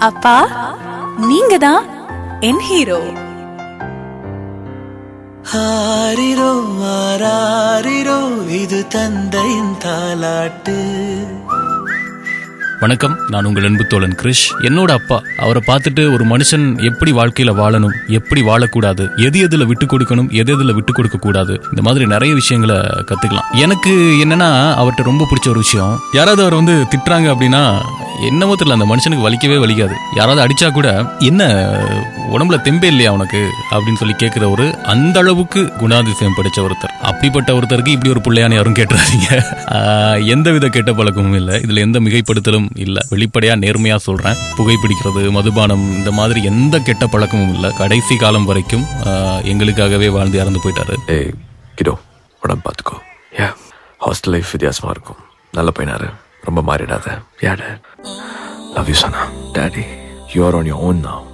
அப்பா, நீங்க தான் என் ஹீரோ. ஆரிரோ ஆராரிரோ இது தந்தையின் தாலாட்டு. வணக்கம், நான் உங்கள் அன்பு தோழன் கிரிஷ். என்னோட அப்பா, அவரை பார்த்துட்டு ஒரு மனுஷன் எப்படி வாழ்க்கையில வாழணும், எப்படி வாழக்கூடாது, எதுல விட்டு கொடுக்கணும், எதுல விட்டு கொடுக்க கூடாது, இந்த மாதிரி நிறைய விஷயங்களை கத்துக்கலாம். எனக்கு என்னன்னா, அவர்கிட்ட ரொம்ப பிடிச்ச ஒரு விஷயம், யாராவது அவர் திட்டுறாங்க அப்படின்னா என்னமோ தெரியல, அந்த மனுஷனுக்கு வலிக்கவே வலிக்காது. யாராவது அடிச்சா கூட என்ன உடம்புல தெம்பே இல்லையா உனக்கு அப்படின்னு சொல்லி கேட்கிற ஒரு அந்த அளவுக்கு குணாதிசயம் படிச்ச ஒருத்தர். அப்படிப்பட்ட ஒருத்தருக்கு இப்படி ஒரு பிள்ளையான யாரும் கேட்டுறாதீங்க. எந்தவித கெட்ட பழக்கமும் இல்லை, இதுல எந்த மிகைப்படுத்தலும் இல்லை. வெளிப்படையா நேர்மையா சொல்றேன். புகைப்பிடிக்கிறது, மதுபானம், இந்த மாதிரி எந்த கெட்ட பழக்கமும் இல்லை. கடைசி காலம் வரைக்கும் எங்களுக்காகவே வாழ்ந்து இறந்து போயிட்டாரு. உடம்பு பார்த்துக்கோ. ஹாஸ்டல் லைஃப் வித்தியாசமா இருக்கும். நல்ல பையனாரு, ரொம்ப மாறிடாத. Love you Sana. Daddy, you are on your own now.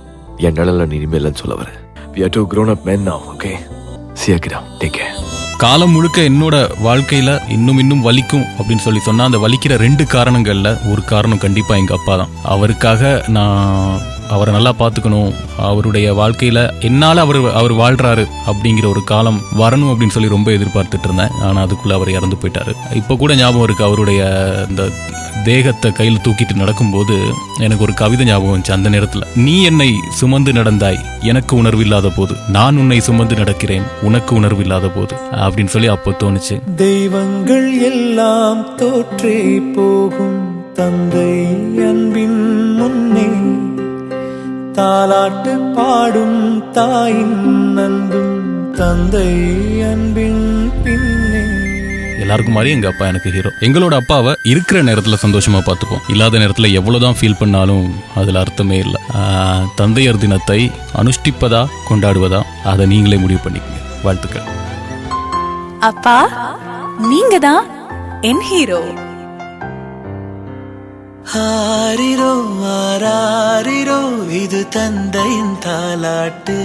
என் நிழல நீ இனிமேலன்னு சொல்ல வர. We are two grown up men now, okay? See you kiddo. Take care. காலம் முழுக்க என்னோட வாழ்க்கையில இன்னும் வலிக்கும் அப்படின்னு சொன்னா, அந்த வலிக்கிற 2 காரணங்கள்ல ஒரு காரணம் கண்டிப்பா எங்க அப்பா தான். அவருக்காக நான் அவரை நல்லா பார்த்துக்கணும், அவருடைய வாழ்க்கையில என்னால அவர் வாழ்றாரு அப்படிங்கிற ஒரு காலம் வரணும் அப்படின்னு சொல்லி ரொம்ப எதிர்பார்த்துட்டு இருந்தேன். ஆனா அதுக்குள்ள அவர் இறந்து போயிட்டாரு. இப்ப கூட ஞாபகம் இருக்கு, அவருடைய இந்த தேகத்தை கையில் தூக்கிட்டு நடக்கும்போது எனக்கு ஒரு கவிதை ஞாபகம் வந்துச்சு. அந்த நேரத்துல, நீ என்னை சுமந்து நடந்தாய், எனக்கு உணர்வு இல்லாத போது, நான் உன்னை சுமந்து நடக்கிறேன், உனக்கு உணர்வு இல்லாத போது அப்படின்னு சொல்லி அப்போ தோணுச்சு. தெய்வங்கள் எல்லாம் தோற்றே போகும் தந்தை அன்பின் முன்னே, தாலாட்டு பாடும் தாயின் அன்பும் தந்தை அன்பின் பின்னே. எல்லாருக்கும் மாதிரி எங்க அப்பா எனக்கு ஹீரோ. எங்களோட அப்பாவை இருக்கிற நேரத்துல சந்தோஷமா பார்த்துப்போம், இல்லாத நேரத்துல எவ்வளவுதான் ஃபீல் பண்ணாலும் அதுல அர்த்தமே இல்லை. தந்தையர் தினத்தை அனுஷ்டிப்பதா கொண்டாடுவதா, அதை நீங்களே முடிவு பண்ணிக்கங்க. வாழ்த்துக்கள். அப்பா, நீங்க தான் என் ஹீரோ. ஆரிரோ ஆராரிரோ இது தந்தையின் தாலாட்டு.